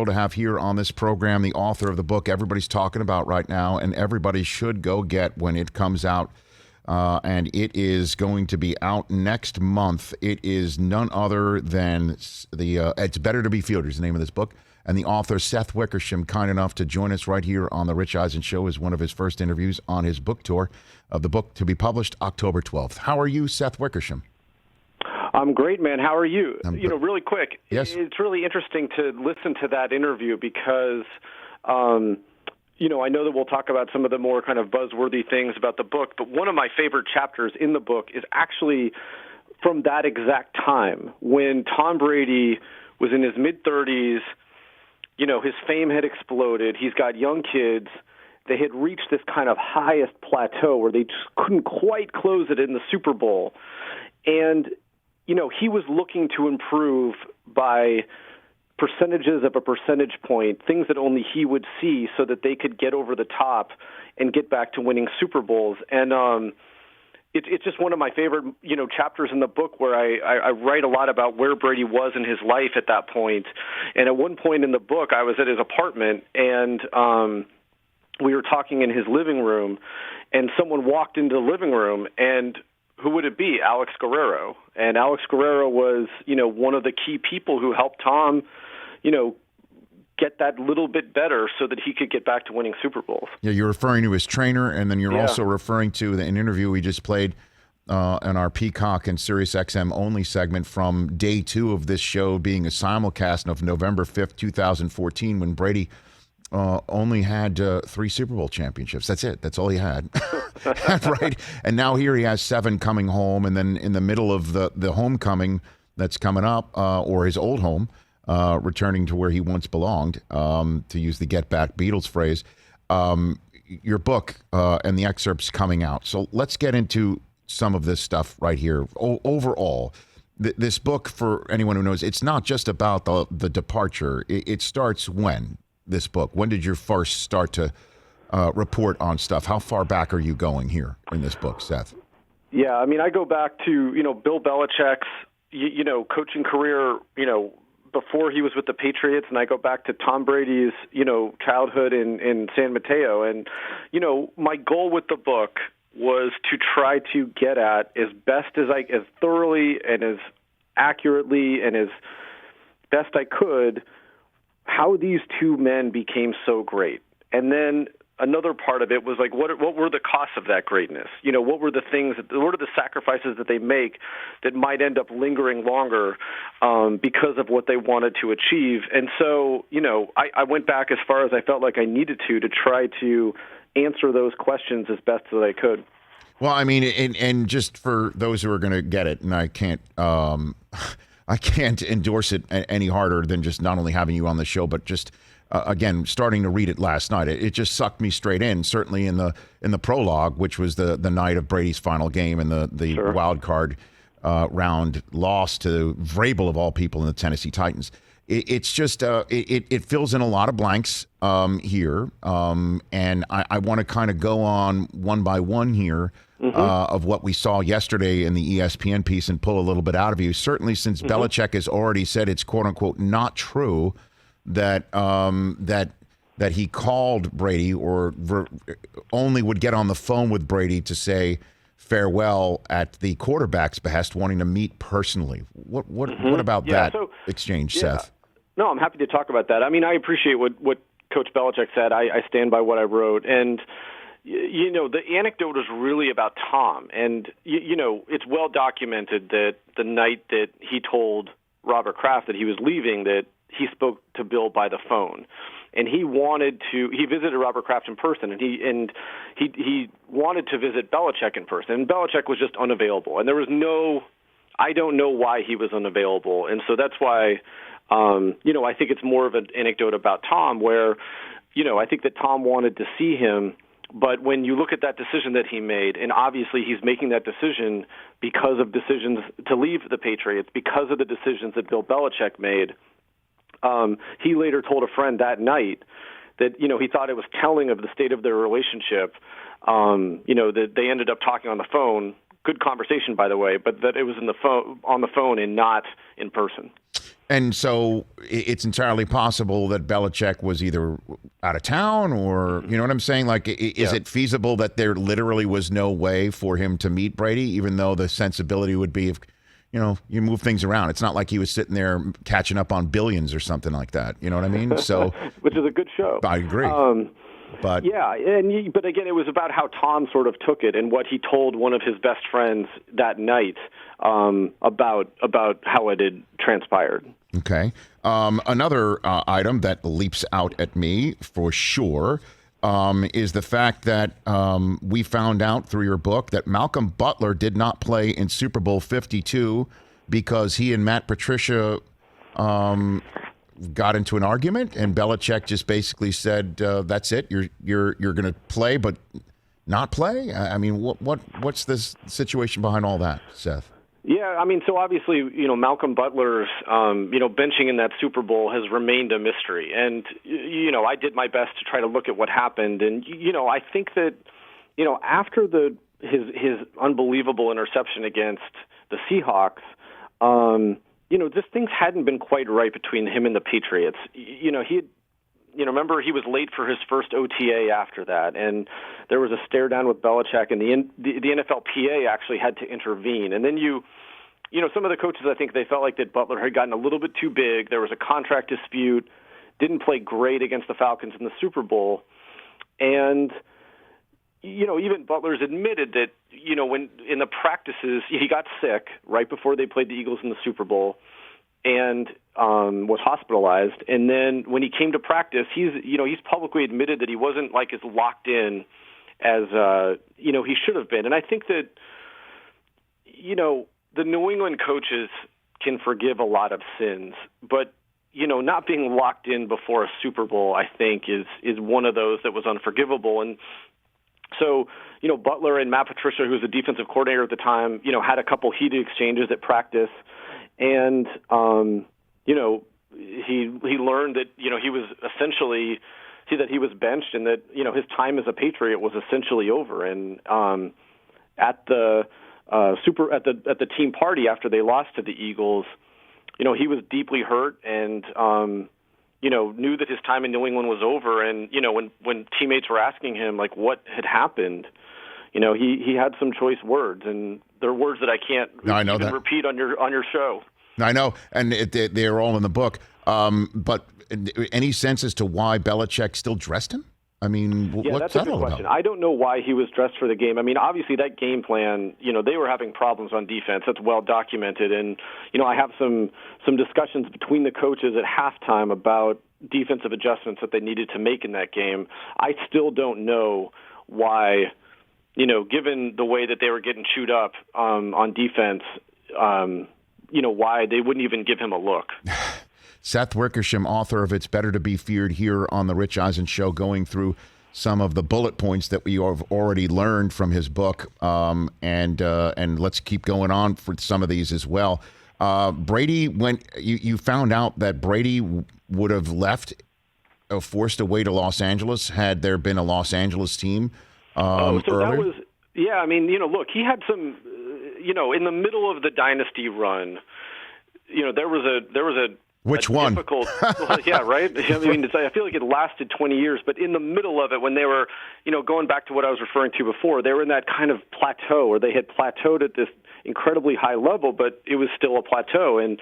thrilled to have here on this program the author of the book everybody's talking about right now, and everybody should go get when it comes out. And it is going to be out next month. It is none other than It's Better to Be Fielders, the name of this book. And the author, Seth Wickersham, kind enough to join us right here on the Rich Eisen Show as one of his first interviews on his book tour of the book to be published October 12th. How are you, Seth Wickersham? I'm great, man. How are you? Really quick, yes. It's really interesting to listen to that interview because, I know that we'll talk about some of the more kind of buzzworthy things about the book, but one of my favorite chapters in the book is actually from that exact time when Tom Brady was in his mid-30s. His fame had exploded. He's got young kids. They had reached this kind of highest plateau where they just couldn't quite close it in the Super Bowl. And, he was looking to improve by percentages of a percentage point, things that only he would see so that they could get over the top and get back to winning Super Bowls. And it's just one of my favorite, chapters in the book where I write a lot about where Brady was in his life at that point. And at one point in the book, I was at his apartment, and we were talking in his living room, and someone walked into the living room, and who would it be? Alex Guerrero. And Alex Guerrero was, one of the key people who helped Tom, get that little bit better so that he could get back to winning Super Bowls. Yeah, you're referring to his trainer, and then you're also referring to an interview we just played on our Peacock and SiriusXM only segment from day 2 of this show being a simulcast of November 5th, 2014, when Brady only had 3 Super Bowl championships. That's it. That's all he had. Right? And now here he has 7 coming home, and then in the middle of the homecoming that's coming up, or his old home, returning to where he once belonged, to use the Get Back Beatles phrase, your book and the excerpts coming out. So let's get into some of this stuff right here. Overall, this book, for anyone who knows, it's not just about the departure. It starts when? This book? When did you first start to report on stuff? How far back are you going here in this book, Seth? Yeah, I go back to, Bill Belichick's, coaching career, before he was with the Patriots, and I go back to Tom Brady's, childhood in San Mateo. And, my goal with the book was to try to get at as thoroughly and as accurately and as best I could how these two men became so great. And then another part of it was like, what were the costs of that greatness? What were the things, what are the sacrifices that they make that might end up lingering longer because of what they wanted to achieve? And so, I went back as far as I felt like I needed to try to answer those questions as best as I could. Well, and just for those who are going to get it, and I can't endorse it any harder than just not only having you on the show, but just again, starting to read it last night. It just sucked me straight in. Certainly in the prologue, which was the night of Brady's final game and the Sure. wild card round loss to Vrabel of all people in the Tennessee Titans. It's just it fills in a lot of blanks here, and I want to kind of go on one by one here. Of what we saw yesterday in the ESPN piece and pull a little bit out of you. Certainly, since Belichick has already said it's "quote unquote" not true that that he called Brady or only would get on the phone with Brady to say farewell at the quarterback's behest, wanting to meet personally. What about that exchange, Seth? No, I'm happy to talk about that. I appreciate what Coach Belichick said. I stand by what I wrote, and. The anecdote is really about Tom, and, it's well documented that the night that he told Robert Kraft that he was leaving, that he spoke to Bill by the phone, and he visited Robert Kraft in person, and he wanted to visit Belichick in person, and Belichick was just unavailable, and there was I don't know why he was unavailable, and so that's why, I think it's more of an anecdote about Tom where, I think that Tom wanted to see him. But when you look at that decision that he made, and obviously he's making that decision because of decisions to leave the Patriots, because of the decisions that Bill Belichick made, he later told a friend that night that, he thought it was telling of the state of their relationship, that they ended up talking on the phone. Good conversation, by the way, but that it was on the phone and not in person. And so it's entirely possible that Belichick was either out of town or, you know what I'm saying? Like, is it feasible that there literally was no way for him to meet Brady, even though the sensibility would be if, you move things around. It's not like he was sitting there catching up on Billions or something like that. You know what I mean? So, which is a good show. I agree. But yeah, but again, it was about how Tom sort of took it and what he told one of his best friends that night about how it had transpired. Okay. Another item that leaps out at me for sure is the fact that we found out through your book that Malcolm Butler did not play in Super Bowl 52 because he and Matt Patricia got into an argument, and Belichick just basically said, "That's it. You're going to play, but not play." I mean, what's this situation behind all that, Seth? Yeah, I mean, so obviously, Malcolm Butler's, benching in that Super Bowl has remained a mystery. And, I did my best to try to look at what happened. And, I think that, after his unbelievable interception against the Seahawks, just things hadn't been quite right between him and the Patriots. Remember he was late for his first OTA after that, and there was a stare down with Belichick, and the NFLPA actually had to intervene. And then some of the coaches, I think they felt like that Butler had gotten a little bit too big. There was a contract dispute, didn't play great against the Falcons in the Super Bowl, and even Butler's admitted that when in the practices he got sick right before they played the Eagles in the Super Bowl, and was hospitalized. And then when he came to practice, he's publicly admitted that he wasn't like as locked in as he should have been. And I think that the New England coaches can forgive a lot of sins, but not being locked in before a Super Bowl, I think, is one of those that was unforgivable. And so, Butler and Matt Patricia, who was the defensive coordinator at the time, had a couple heated exchanges at practice. And, he learned that, he was essentially, that he was benched and that, his time as a Patriot was essentially over. And at the team party after they lost to the Eagles, he was deeply hurt and, knew that his time in New England was over. And, when teammates were asking him, like, what had happened, he had some choice words, and they're words that I can't even repeat on your show. I know, and they're all in the book. But any sense as to why Belichick still dressed him? I mean, what's that all question. about? I don't know why he was dressed for the game. I mean, obviously that game plan, they were having problems on defense. That's well documented. And, I have some discussions between the coaches at halftime about defensive adjustments that they needed to make in that game. I still don't know why, given the way that they were getting chewed up on defense, why they wouldn't even give him a look. Seth Wickersham, author of It's Better to Be Feared, here on the Rich Eisen Show, going through some of the bullet points that we have already learned from his book, and let's keep going on for some of these as well. Brady, when you found out that Brady would have left, forced away to Los Angeles had there been a Los Angeles team earlier? That was, yeah, I mean, look, he had some, in the middle of the dynasty run, there was a Which one? Difficult, yeah, right? I mean, I feel like it lasted 20 years, but in the middle of it, when they were, going back to what I was referring to before, they were in that kind of plateau, or they had plateaued at this incredibly high level, but it was still a plateau. And,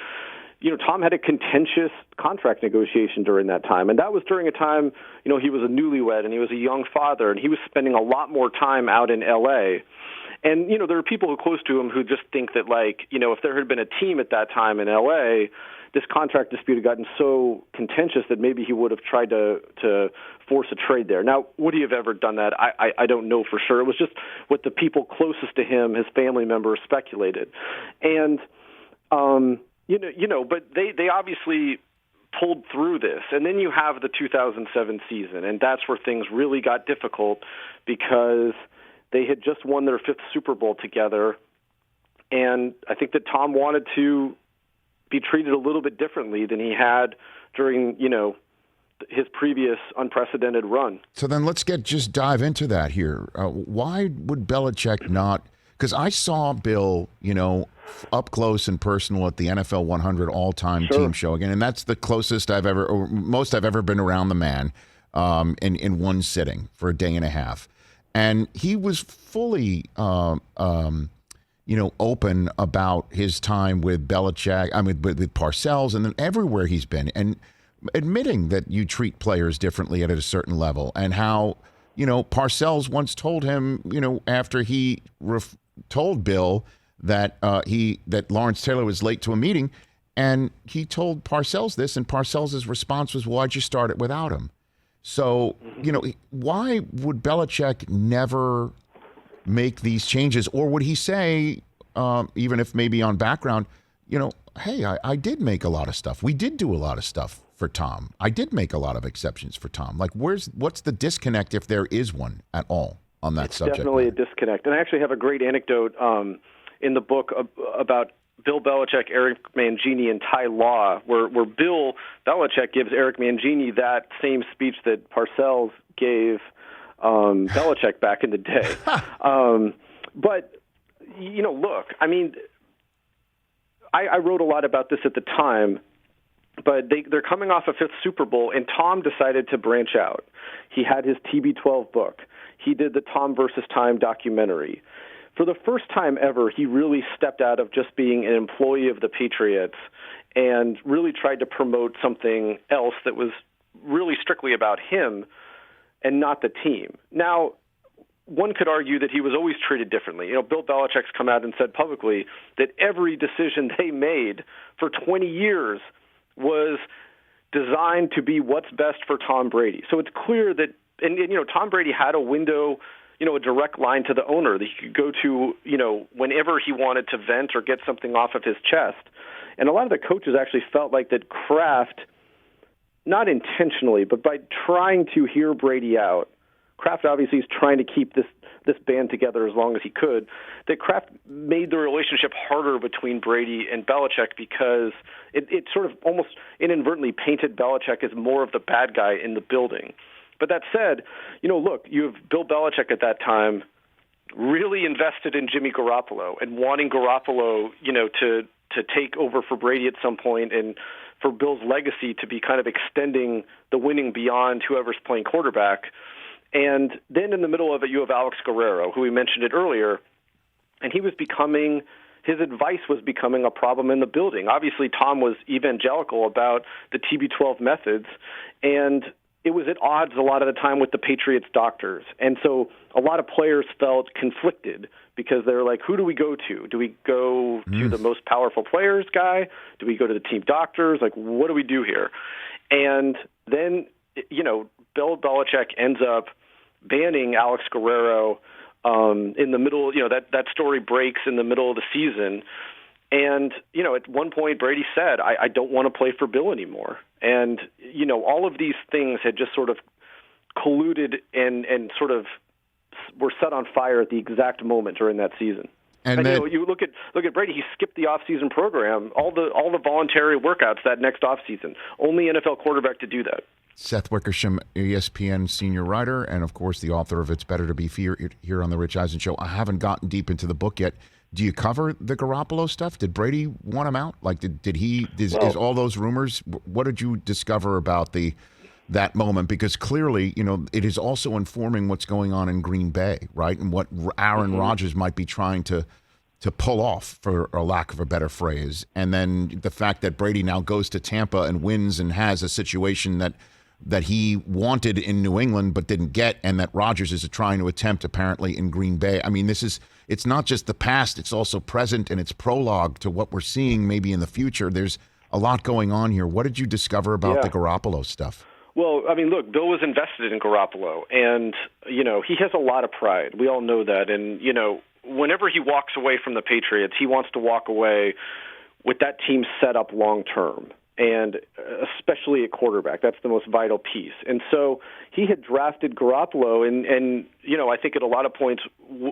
Tom had a contentious contract negotiation during that time, and that was during a time, he was a newlywed, and he was a young father, and he was spending a lot more time out in L.A., and, there are people who are close to him who just think that, like, if there had been a team at that time in L.A., this contract dispute had gotten so contentious that maybe he would have tried to force a trade there. Now, would he have ever done that? I don't know for sure. It was just what the people closest to him, his family members, speculated. And, but they obviously pulled through this. And then you have the 2007 season, and that's where things really got difficult because they had just won their fifth Super Bowl together. And I think that Tom wanted to be treated a little bit differently than he had during, his previous unprecedented run. So then let's just dive into that here. Why would Belichick not? Because I saw Bill, up close and personal at the NFL 100 all-time team show again, and that's the closest I've ever, or most I've ever been around the man in one sitting for a day and a half. And he was fully, open about his time with Belichick, with Parcells, and then everywhere he's been, and admitting that you treat players differently at a certain level, and how, Parcells once told him, after he told Bill that Lawrence Taylor was late to a meeting, and he told Parcells this, and Parcells' response was, "Why'd you start it without him?" So, why would Belichick never make these changes? Or would he say, even if maybe on background, hey, I did make a lot of stuff. We did do a lot of stuff for Tom. I did make a lot of exceptions for Tom. Like, what's the disconnect, if there is one at all, on that subject? It's definitely a disconnect. And I actually have a great anecdote in the book about Bill Belichick, Eric Mangini, and Ty Law, where Bill Belichick gives Eric Mangini that same speech that Parcells gave Belichick back in the day. But, look, I wrote a lot about this at the time, but they're coming off a fifth Super Bowl, and Tom decided to branch out. He had his TB12 book. He did the Tom versus Time documentary. For the first time ever, he really stepped out of just being an employee of the Patriots and really tried to promote something else that was really strictly about him and not the team. Now, one could argue that he was always treated differently. Bill Belichick's come out and said publicly that every decision they made for 20 years was designed to be what's best for Tom Brady. So it's clear that, and Tom Brady had a window, a direct line to the owner that he could go to, whenever he wanted to vent or get something off of his chest. And a lot of the coaches actually felt like that Kraft, not intentionally, but by trying to hear Brady out, Kraft obviously is trying to keep this band together as long as he could, that Kraft made the relationship harder between Brady and Belichick because it sort of almost inadvertently painted Belichick as more of the bad guy in the building. But that said, look, you have Bill Belichick at that time really invested in Jimmy Garoppolo and wanting Garoppolo, to take over for Brady at some point and for Bill's legacy to be kind of extending the winning beyond whoever's playing quarterback. And then in the middle of it, you have Alex Guerrero, who we mentioned it earlier, and his advice was becoming a problem in the building. Obviously, Tom was evangelical about the TB12 methods, and it was at odds a lot of the time with the Patriots doctors. And so a lot of players felt conflicted because they're like, who do we go to? Do we go to the most powerful players guy? Do we go to the team doctors? Like, what do we do here? And then, Bill Belichick ends up banning Alex Guerrero in the middle. That story breaks in the middle of the season. And, at one point, Brady said, I don't want to play for Bill anymore. And, all of these things had just sort of colluded and sort of were set on fire at the exact moment during that season. And you look at Brady, he skipped the off-season program, all the voluntary workouts that next off-season. Only NFL quarterback to do that. Seth Wickersham, ESPN senior writer, and of course the author of It's Better to Be here on the Rich Eisen Show. I haven't gotten deep into the book yet. Do you cover the Garoppolo stuff? Did Brady want him out? Like, is all those rumors? What did you discover about that moment? Because clearly, it is also informing what's going on in Green Bay, right? And what Aaron Rodgers might be trying to pull off, for a lack of a better phrase. And then the fact that Brady now goes to Tampa and wins and has a situation that he wanted in New England but didn't get, and that Rodgers is trying to attempt apparently in Green Bay. I mean, it's not just the past, it's also present, and it's prologue to what we're seeing maybe in the future. There's a lot going on here. What did you discover about the Garoppolo stuff? Well, look, Bill was invested in Garoppolo, and, he has a lot of pride. We all know that. And, whenever he walks away from the Patriots, he wants to walk away with that team set up long term, and especially at quarterback. That's the most vital piece. And so he had drafted Garoppolo, and I think at a lot of points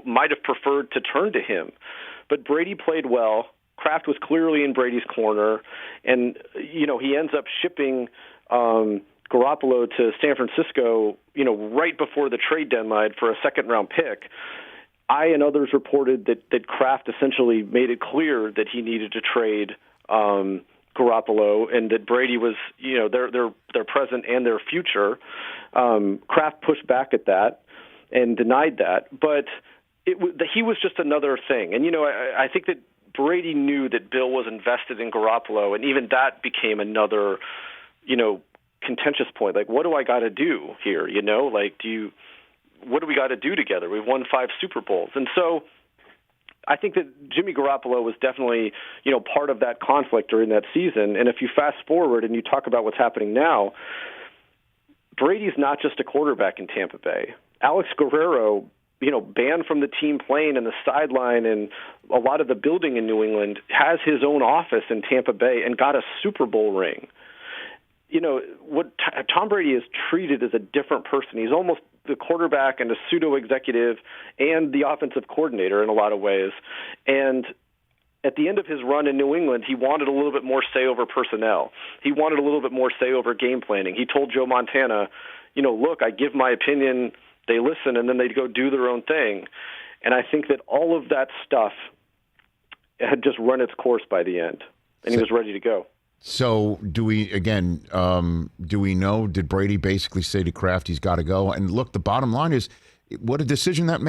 might have preferred to turn to him. But Brady played well. Kraft was clearly in Brady's corner, and, he ends up shipping Garoppolo to San Francisco, right before the trade deadline for a second-round pick. I and others reported that Kraft essentially made it clear that he needed to trade Garoppolo, and that Brady was, their present and their future. Kraft pushed back at that and denied that, but he was just another thing. And I think that Brady knew that Bill was invested in Garoppolo, and even that became another, contentious point. Like, what do I got to do here? What do we got to do together? We've won 5 Super Bowls, and so I think that Jimmy Garoppolo was definitely, part of that conflict during that season. And if you fast forward and you talk about what's happening now, Brady's not just a quarterback in Tampa Bay. Alex Guerrero, banned from the team plane and the sideline and a lot of the building in New England, has his own office in Tampa Bay and got a Super Bowl ring. What Tom Brady is treated as a different person. He's almost the quarterback and a pseudo-executive and the offensive coordinator in a lot of ways. And at the end of his run in New England, he wanted a little bit more say over personnel. He wanted a little bit more say over game planning. He told Joe Montana, look, I give my opinion, they listen, and then they go do their own thing. And I think that all of that stuff had just run its course by the end, and he was ready to go. So do we know, did Brady basically say to Kraft he's got to go? And look, the bottom line is what a decision that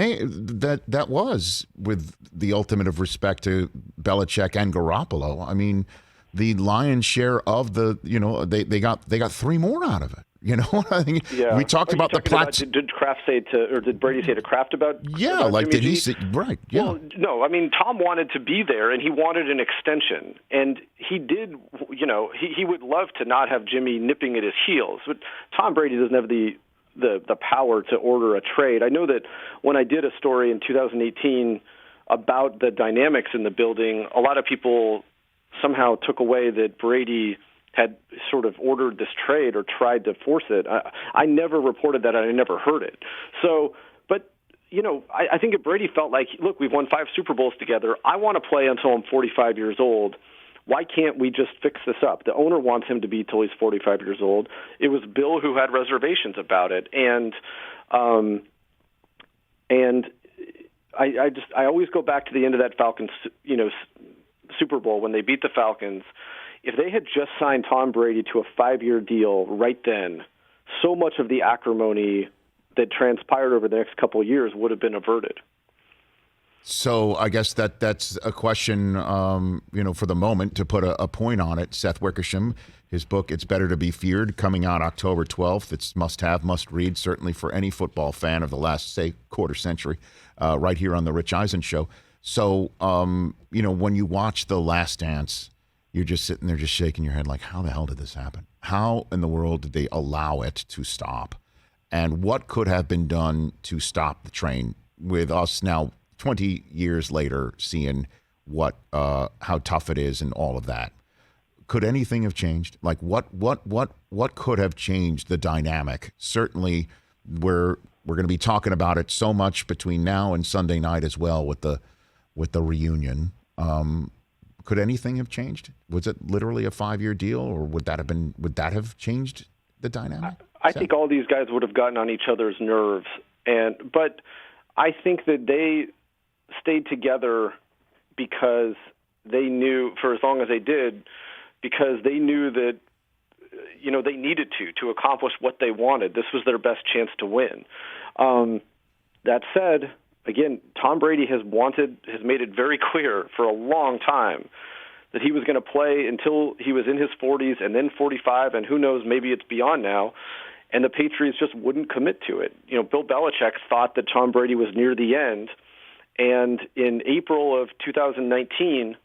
was, with the ultimate of respect to Belichick and Garoppolo. I mean, the lion's share of the, they got 3 more out of it. I think we talked about the plots. Did Kraft did Brady say to Kraft about? Yeah, about like Jimmy did he G? say, right? Yeah. Well, no. I mean, Tom wanted to be there, and he wanted an extension, and he did. He would love to not have Jimmy nipping at his heels, but Tom Brady doesn't have the power to order a trade. I know that when I did a story in 2018 about the dynamics in the building, a lot of people somehow took away that Brady had sort of ordered this trade or tried to force it. I never reported that. I never heard it. So, but, I think if Brady felt like, look, we've won 5 Super Bowls together. I want to play until I'm 45 years old. Why can't we just fix this up? The owner wants him to be till he's 45 years old. It was Bill who had reservations about it. And I always go back to the end of that Falcons, Super Bowl when they beat the Falcons. If they had just signed Tom Brady to a 5-year deal right then, so much of the acrimony that transpired over the next couple of years would have been averted. So I guess that's a question, for the moment, to put a point on it. Seth Wickersham, his book, It's Better to Be Feared, coming out October 12th. It's must-have, must-read, certainly for any football fan of the last, say, quarter century, right here on the Rich Eisen Show. So, when you watch The Last Dance, you're just sitting there just shaking your head like, how the hell did this happen? How in the world did they allow it to stop? And what could have been done to stop the train, with us now 20 years later seeing how tough it is and all of that? Could anything have changed? Like what could have changed the dynamic? Certainly we're going to be talking about it so much between now and Sunday night as well with the reunion. Could anything have changed? Was it literally a 5-year deal, or would that have changed the dynamic? I think all these guys would have gotten on each other's nerves, but I think that they stayed together because they knew, for as long as they did, because they knew that they needed to accomplish what they wanted. This was their best chance to win. That said, again, Tom Brady has made it very clear for a long time that he was going to play until he was in his 40s and then 45, and who knows, maybe it's beyond now. And the Patriots just wouldn't commit to it. Bill Belichick thought that Tom Brady was near the end, and in April of 2019,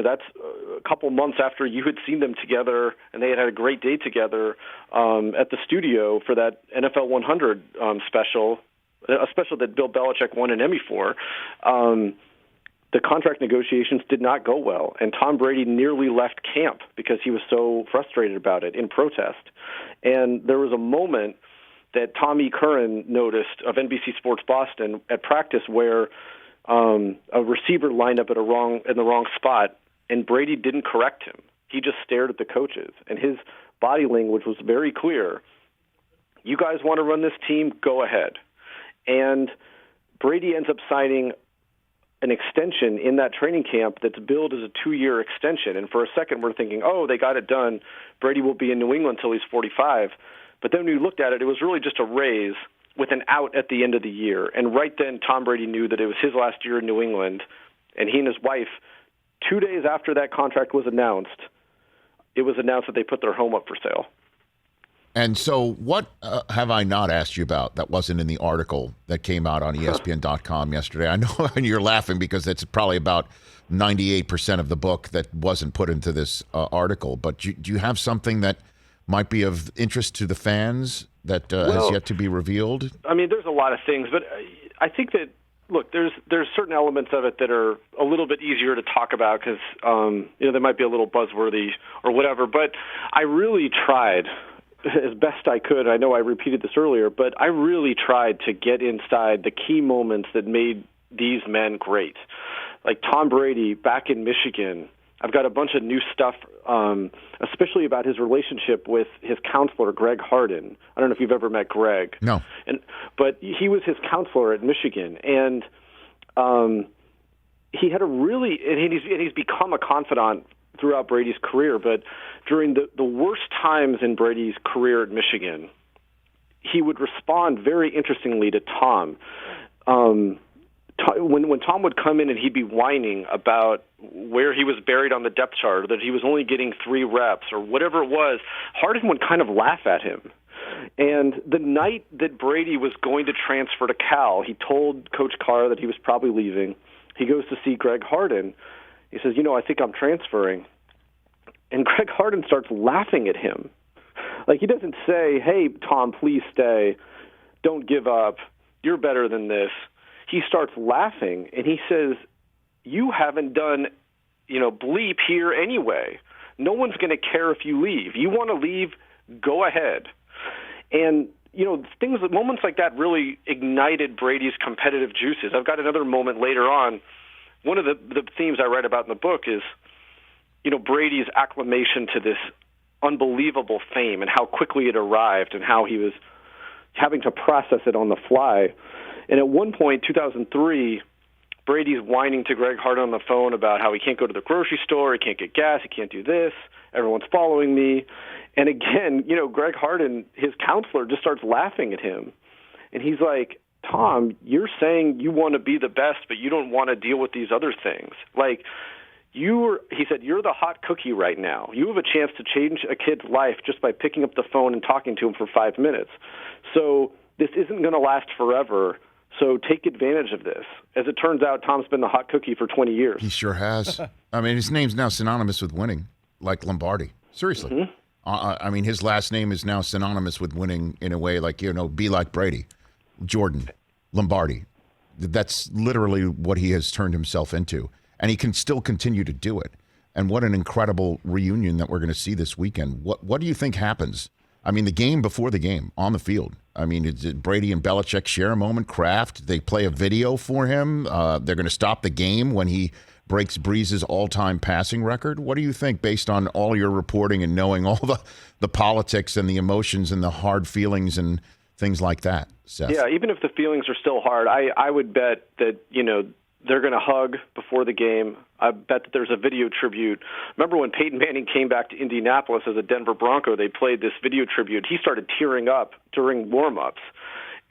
that's a couple months after you had seen them together, and they had a great day together at the studio for that NFL 100 special, a special that Bill Belichick won an Emmy for. The contract negotiations did not go well, and Tom Brady nearly left camp because he was so frustrated about it in protest. And there was a moment that Tommy Curran noticed of NBC Sports Boston at practice where a receiver lined up in the wrong spot, and Brady didn't correct him. He just stared at the coaches, and his body language was very clear. You guys want to run this team? Go ahead. And Brady ends up signing an extension in that training camp that's billed as a 2-year extension. And for a second, we're thinking, oh, they got it done. Brady will be in New England until he's 45. But then when we looked at it, it was really just a raise with an out at the end of the year. And right then, Tom Brady knew that it was his last year in New England. And he and his wife, 2 days after that contract was announced, it was announced that they put their home up for sale. And so what have I not asked you about that wasn't in the article that came out on ESPN.com yesterday? I know you're laughing because it's probably about 98% of the book that wasn't put into this article. But do you have something that might be of interest to the fans that has yet to be revealed? I mean, there's a lot of things, but I think that, look, there's certain elements of it that are a little bit easier to talk about because, they might be a little buzzworthy or whatever. But I really tried as best I could. I know I repeated this earlier, but I really tried to get inside the key moments that made these men great. Like Tom Brady back in Michigan. I've got a bunch of new stuff, especially about his relationship with his counselor, Greg Harden. I don't know if you've ever met Greg. No. But he was his counselor at Michigan, and he had and he's become a confidant throughout Brady's career. But during the worst times in Brady's career at Michigan, he would respond very interestingly to Tom. When Tom would come in and he'd be whining about where he was buried on the depth chart, or that he was only getting 3 reps, or whatever it was, Harden would kind of laugh at him. And the night that Brady was going to transfer to Cal, he told Coach Carr that he was probably leaving. He goes to see Greg Harden. He says, I think I'm transferring. And Greg Harden starts laughing at him. Like, he doesn't say, hey, Tom, please stay. Don't give up. You're better than this. He starts laughing, and he says, you haven't done, bleep here anyway. No one's going to care if you leave. You want to leave, go ahead. And, moments like that really ignited Brady's competitive juices. I've got another moment later on. One of the themes I write about in the book is, Brady's acclamation to this unbelievable fame and how quickly it arrived and how he was having to process it on the fly. And at one point, 2003, Brady's whining to Greg Harden on the phone about how he can't go to the grocery store, he can't get gas, he can't do this, everyone's following me. And again, Greg Harden, his counselor, just starts laughing at him. And he's like, Tom, you're saying you want to be the best, but you don't want to deal with these other things. Like, he said, you're the hot cookie right now. You have a chance to change a kid's life just by picking up the phone and talking to him for 5 minutes. So this isn't going to last forever. So take advantage of this. As it turns out, Tom's been the hot cookie for 20 years. He sure has. I mean, his name's now synonymous with winning, like Lombardi. Seriously. Mm-hmm. I mean, his last name is now synonymous with winning in a way like, be like Brady, Jordan, Lombardi. That's literally what he has turned himself into. And he can still continue to do it. And what an incredible reunion that we're going to see this weekend. What do you think happens? I mean, the game before the game, on the field. I mean, did Brady and Belichick share a moment, Kraft? They play a video for him. They're going to stop the game when he breaks Breeze's all-time passing record. What do you think, based on all your reporting and knowing all the politics and the emotions and the hard feelings and things like that, Seth? Yeah, even if the feelings are still hard, I would bet that, they're going to hug before the game. I bet that there's a video tribute. Remember when Peyton Manning came back to Indianapolis as a Denver Bronco, they played this video tribute. He started tearing up during warm-ups.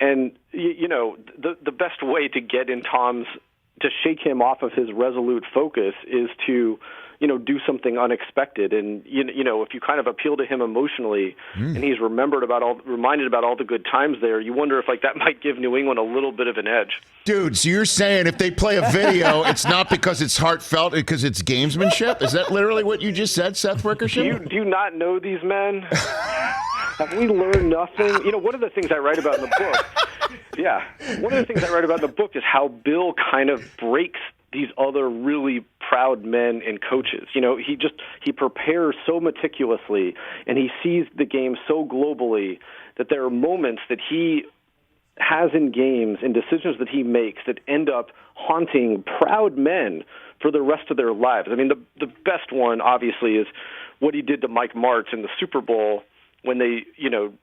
And, the best way to get in to shake him off of his resolute focus is to, do something unexpected. And, if you kind of appeal to him emotionally and he's reminded about all the good times there, you wonder if that might give New England a little bit of an edge. Dude, so you're saying if they play a video, it's not because it's heartfelt, because it's gamesmanship? Is that literally what you just said, Seth Wickersham? Do you not know these men? Have we learned nothing? One of the things I write about in the book, is how Bill kind of breaks these other really proud men and coaches. He prepares so meticulously, and he sees the game so globally that there are moments that he has in games and decisions that he makes that end up haunting proud men for the rest of their lives. I mean, the best one, obviously, is what he did to Mike Martz in the Super Bowl when they,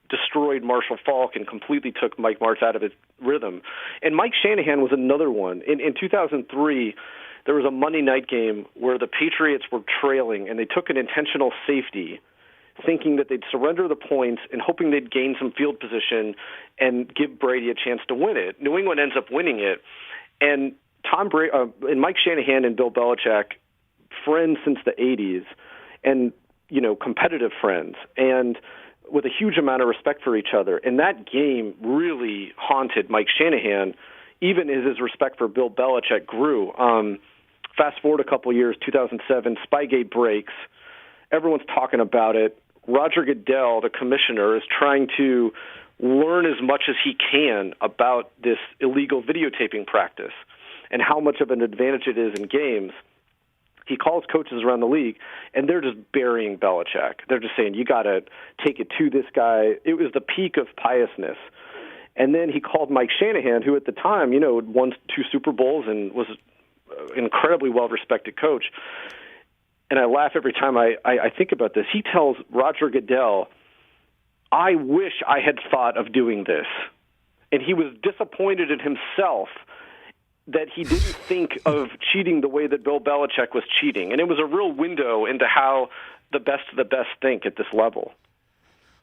destroyed Marshall Faulk and completely took Mike Martz out of his rhythm. And Mike Shanahan was another one. In 2003, there was a Monday night game where the Patriots were trailing, and they took an intentional safety, thinking that they'd surrender the points and hoping they'd gain some field position and give Brady a chance to win it. New England ends up winning it. And and Mike Shanahan and Bill Belichick, friends since the 80s, and competitive friends, and with a huge amount of respect for each other. And that game really haunted Mike Shanahan, even as his respect for Bill Belichick grew. Fast forward a couple years, 2007, Spygate breaks. Everyone's talking about it. Roger Goodell, the commissioner, is trying to learn as much as he can about this illegal videotaping practice and how much of an advantage it is in games. He calls coaches around the league, and they're just burying Belichick. They're just saying, you got to take it to this guy. It was the peak of piousness. And then he called Mike Shanahan, who at the time, had won 2 Super Bowls and was an incredibly well-respected coach. And I laugh every time I think about this. He tells Roger Goodell, I wish I had thought of doing this. And he was disappointed in himself that he didn't think of cheating the way that Bill Belichick was cheating. And it was a real window into how the best of the best think at this level.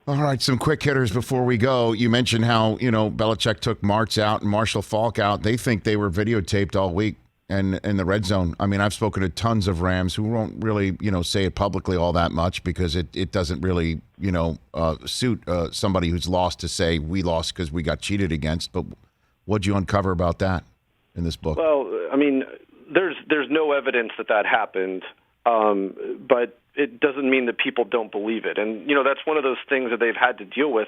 All right, some quick hitters before we go. You mentioned how, Belichick took Martz out and Marshall Faulk out. They think they were videotaped all week and in the red zone. I mean, I've spoken to tons of Rams who won't really, say it publicly all that much because it doesn't really, suit somebody who's lost to say we lost because we got cheated against. But what'd you uncover about that in this book? Well, I mean, there's no evidence that happened, but it doesn't mean that people don't believe it. And, that's one of those things that they've had to deal with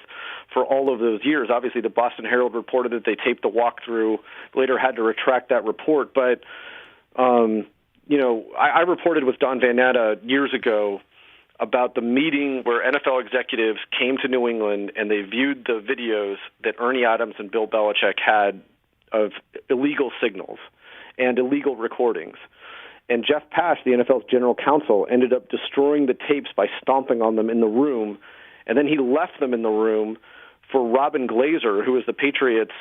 for all of those years. Obviously, the Boston Herald reported that they taped the walkthrough, later had to retract that report. But, I reported with Don Van Natta years ago about the meeting where NFL executives came to New England and they viewed the videos that Ernie Adams and Bill Belichick had of illegal signals and illegal recordings. And Jeff Pash, the NFL's general counsel, ended up destroying the tapes by stomping on them in the room, and then he left them in the room for Robin Glazer, who was the Patriots'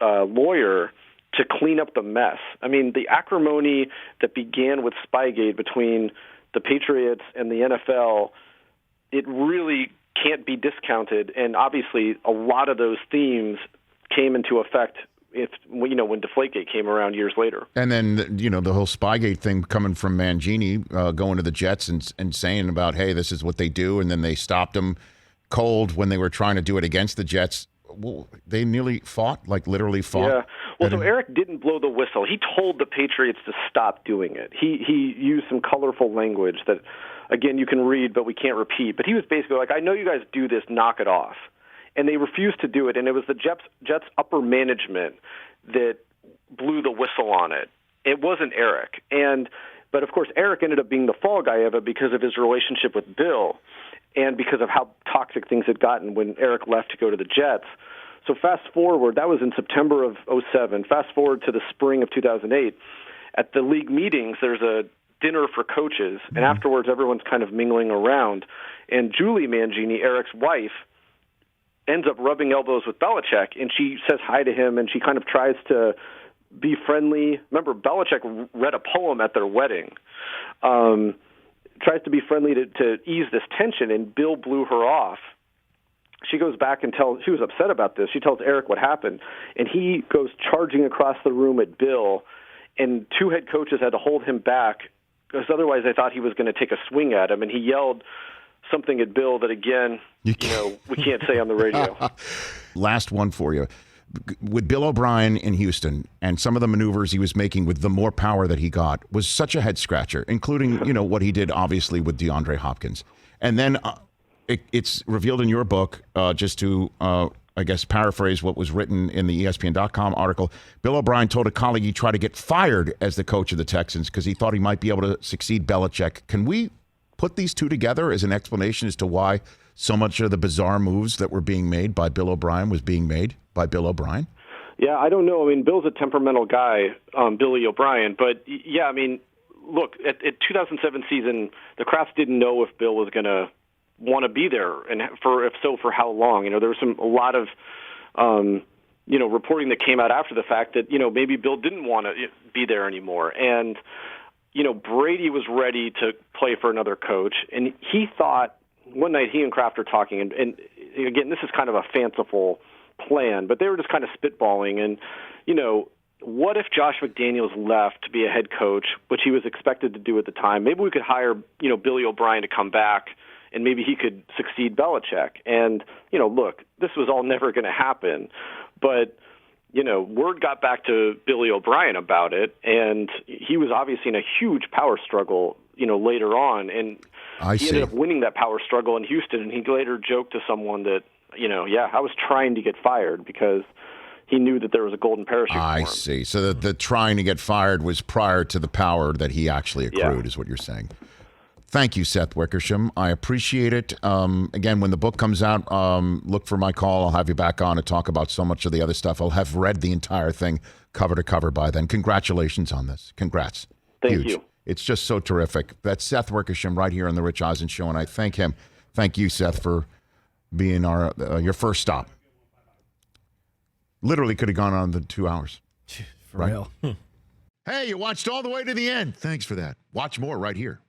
lawyer, to clean up the mess. I mean, the acrimony that began with Spygate between the Patriots and the NFL, it really can't be discounted, and obviously a lot of those themes came into effect when Deflategate came around years later. And then, the whole Spygate thing coming from Mangini, going to the Jets and saying about, hey, this is what they do. And then they stopped him cold when they were trying to do it against the Jets. Well, they nearly fought, like literally fought. Yeah. Well, so Eric didn't blow the whistle. He told the Patriots to stop doing it. He used some colorful language that, again, you can read, but we can't repeat. But he was basically like, I know you guys do this, knock it off. And they refused to do it, and it was the Jets' upper management that blew the whistle on it. It wasn't Eric. But, of course, Eric ended up being the fall guy of it because of his relationship with Bill and because of how toxic things had gotten when Eric left to go to the Jets. So fast forward, that was in September of 2007. Fast forward to the spring of 2008. At the league meetings, there's a dinner for coaches, and afterwards everyone's kind of mingling around. And Julie Mangini, Eric's wife, ends up rubbing elbows with Belichick, and she says hi to him, and she kind of tries to be friendly. Remember, Belichick read a poem at their wedding. Tries to be friendly to ease this tension, and Bill blew her off. She goes back and she was upset about this. She tells Eric what happened, and he goes charging across the room at Bill, and 2 head coaches had to hold him back because otherwise they thought he was going to take a swing at him, and he yelled something at Bill that, again, we can't say on the radio. Last one for you. With Bill O'Brien in Houston and some of the maneuvers he was making with the more power that he got was such a head scratcher, including, what he did obviously with DeAndre Hopkins. And then it's revealed in your book, just to, I guess, paraphrase what was written in the ESPN.com article. Bill O'Brien told a colleague he tried to get fired as the coach of the Texans because he thought he might be able to succeed Belichick. Can we put these two together as an explanation as to why so much of the bizarre moves that were being made by Bill O'Brien was being made by Bill O'Brien? Yeah, I don't know. I mean, Bill's a temperamental guy, Billy O'Brien. But, yeah, I mean, look, at 2007 season, the Krafts didn't know if Bill was going to want to be there, and if so, for how long? There was a lot of reporting that came out after the fact that maybe Bill didn't want to be there anymore, and Brady was ready to play for another coach, and he thought one night he and Kraft are talking, and again, this is kind of a fanciful plan, but they were just kind of spitballing, and what if Josh McDaniels left to be a head coach, which he was expected to do at the time? Maybe we could hire, Billy O'Brien to come back, and maybe he could succeed Belichick. And, look, this was all never going to happen. But, word got back to Billy O'Brien about it, and he was obviously in a huge power struggle, later on. And he ended up winning that power struggle in Houston, and he later joked to someone that, I was trying to get fired because he knew that there was a golden parachute for him. I see. So the trying to get fired was prior to the power that he actually accrued, is what you're saying. Thank you, Seth Wickersham. I appreciate it. Again, when the book comes out, look for my call. I'll have you back on to talk about so much of the other stuff. I'll have read the entire thing cover to cover by then. Congratulations on this. Congrats. Thank you. It's just so terrific. That's Seth Wickersham right here on The Rich Eisen Show, and I thank him. Thank you, Seth, for being your first stop. Literally could have gone on the 2 hours. For real. Hey, you watched all the way to the end. Thanks for that. Watch more right here.